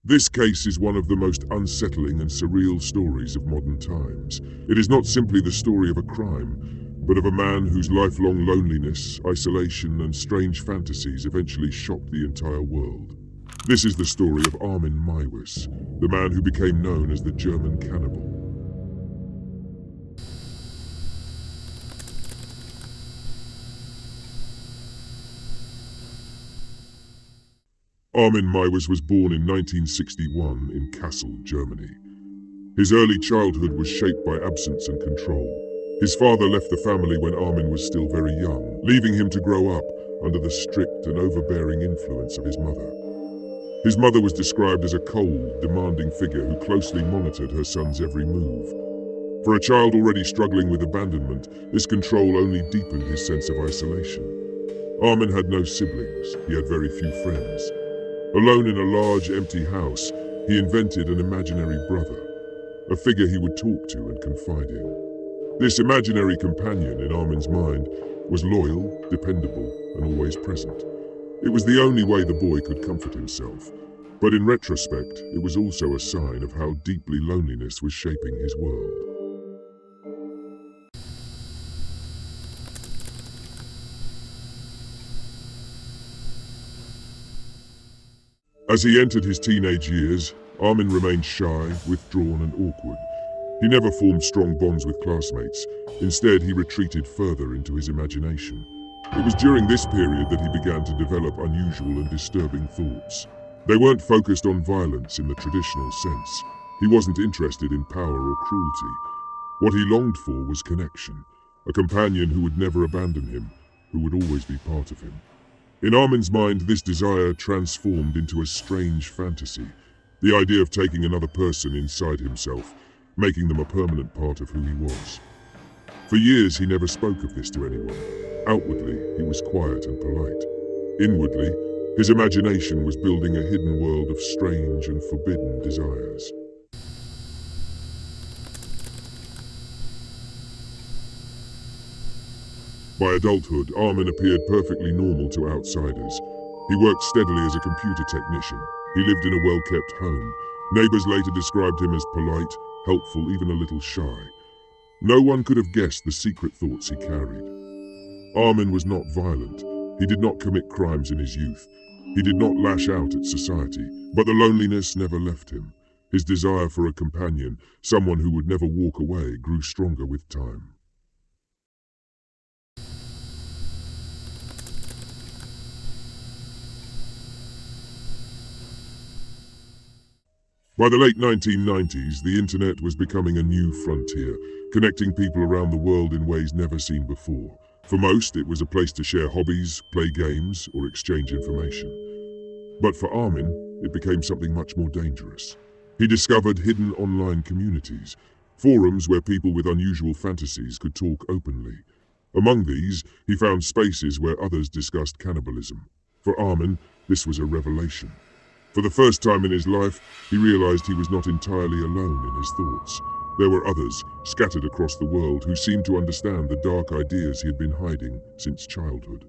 This case is one of the most unsettling and surreal stories of modern times. It is not simply the story of a crime, but of a man whose lifelong loneliness, isolation, and strange fantasies eventually shocked the entire world. This is the story of Armin Meiwes, the man who became known as the German Cannibal. Armin Meiwes was born in 1961 in Kassel, Germany. His early childhood was shaped by absence and control. His father left the family when Armin was still very young, leaving him to grow up under the strict and overbearing influence of his mother. His mother was described as a cold, demanding figure who closely monitored her son's every move. For a child already struggling with abandonment, this control only deepened his sense of isolation. Armin had no siblings. He had very few friends. Alone in a large, empty house, he invented an imaginary brother, a figure he would talk to and confide in. This imaginary companion, in Armin's mind, was loyal, dependable, and always present. It was the only way the boy could comfort himself. But in retrospect, it was also a sign of how deeply loneliness was shaping his world. As he entered his teenage years, Armin remained shy, withdrawn, and awkward. He never formed strong bonds with classmates. Instead, he retreated further into his imagination. It was during this period that he began to develop unusual and disturbing thoughts. They weren't focused on violence in the traditional sense. He wasn't interested in power or cruelty. What he longed for was connection, a companion who would never abandon him, who would always be part of him. In Armin's mind, this desire transformed into a strange fantasy, the idea of taking another person inside himself, making them a permanent part of who he was. For years, he never spoke of this to anyone. Outwardly, he was quiet and polite. Inwardly, his imagination was building a hidden world of strange and forbidden desires. By adulthood, Armin appeared perfectly normal to outsiders. He worked steadily as a computer technician. He lived in a well-kept home. Neighbors later described him as polite, helpful, even a little shy. No one could have guessed the secret thoughts he carried. Armin was not violent. He did not commit crimes in his youth. He did not lash out at society, but the loneliness never left him. His desire for a companion, someone who would never walk away, grew stronger with time. By the late 1990s, the internet was becoming a new frontier, connecting people around the world in ways never seen before. For most, it was a place to share hobbies, play games, or exchange information. But for Armin, it became something much more dangerous. He discovered hidden online communities, forums where people with unusual fantasies could talk openly. Among these, he found spaces where others discussed cannibalism. For Armin, this was a revelation. For the first time in his life, he realized he was not entirely alone in his thoughts. There were others, scattered across the world, who seemed to understand the dark ideas he had been hiding since childhood.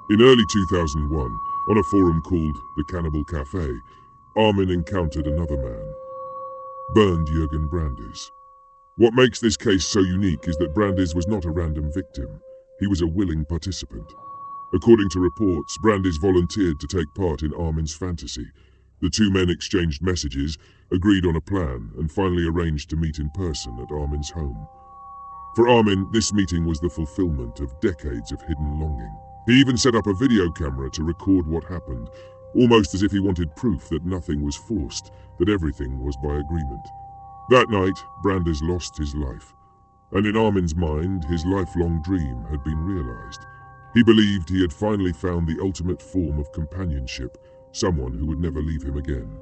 In early 2001, on a forum called the Cannibal Cafe, Armin encountered another man, Bernd Jürgen Brandes. What makes this case so unique is that Brandes was not a random victim. He was a willing participant. According to reports, Brandes volunteered to take part in Armin's fantasy. The two men exchanged messages, agreed on a plan, and finally arranged to meet in person at Armin's home. For Armin, this meeting was the fulfillment of decades of hidden longing. He even set up a video camera to record what happened, almost as if he wanted proof that nothing was forced, that everything was by agreement. That night, Brandes lost his life, and in Armin's mind, his lifelong dream had been realized. He believed he had finally found the ultimate form of companionship, someone who would never leave him again.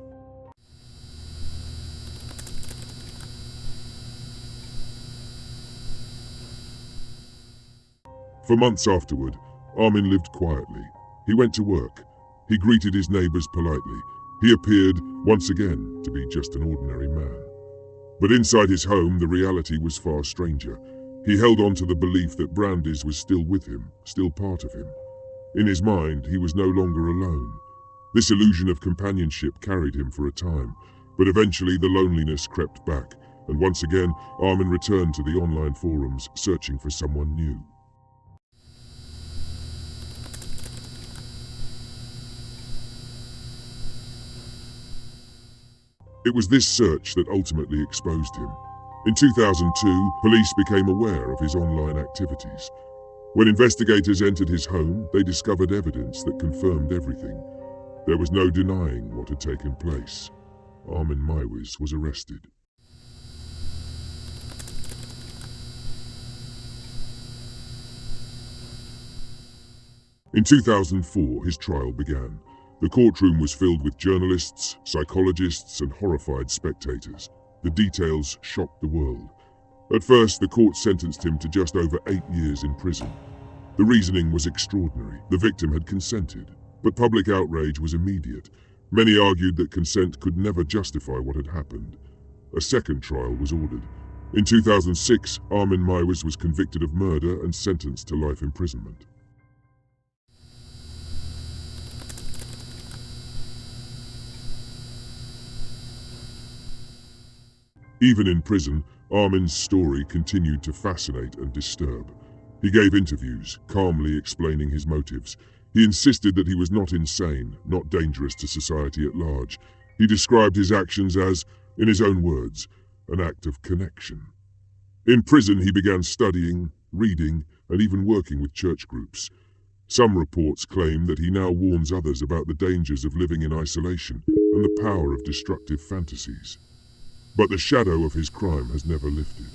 For months afterward, Armin lived quietly. He went to work. He greeted his neighbors politely. He appeared, once again, to be just an ordinary man. But inside his home, the reality was far stranger. He held on to the belief that Brandes was still with him, still part of him. In his mind, he was no longer alone. This illusion of companionship carried him for a time, but eventually the loneliness crept back, and once again, Armin returned to the online forums, searching for someone new. It was this search that ultimately exposed him. In 2002, police became aware of his online activities. When investigators entered his home, they discovered evidence that confirmed everything. There was no denying what had taken place. Armin Meiwes was arrested. In 2004, his trial began. The courtroom was filled with journalists, psychologists, and horrified spectators. The details shocked the world. At first, the court sentenced him to just over 8 years in prison. The reasoning was extraordinary. The victim had consented, but public outrage was immediate. Many argued that consent could never justify what had happened. A second trial was ordered. In 2006, Armin Meiwes was convicted of murder and sentenced to life imprisonment. Even in prison, Armin's story continued to fascinate and disturb. He gave interviews, calmly explaining his motives. He insisted that he was not insane, not dangerous to society at large. He described his actions as, in his own words, an act of connection. In prison, he began studying, reading, and even working with church groups. Some reports claim that he now warns others about the dangers of living in isolation and the power of destructive fantasies. But the shadow of his crime has never lifted.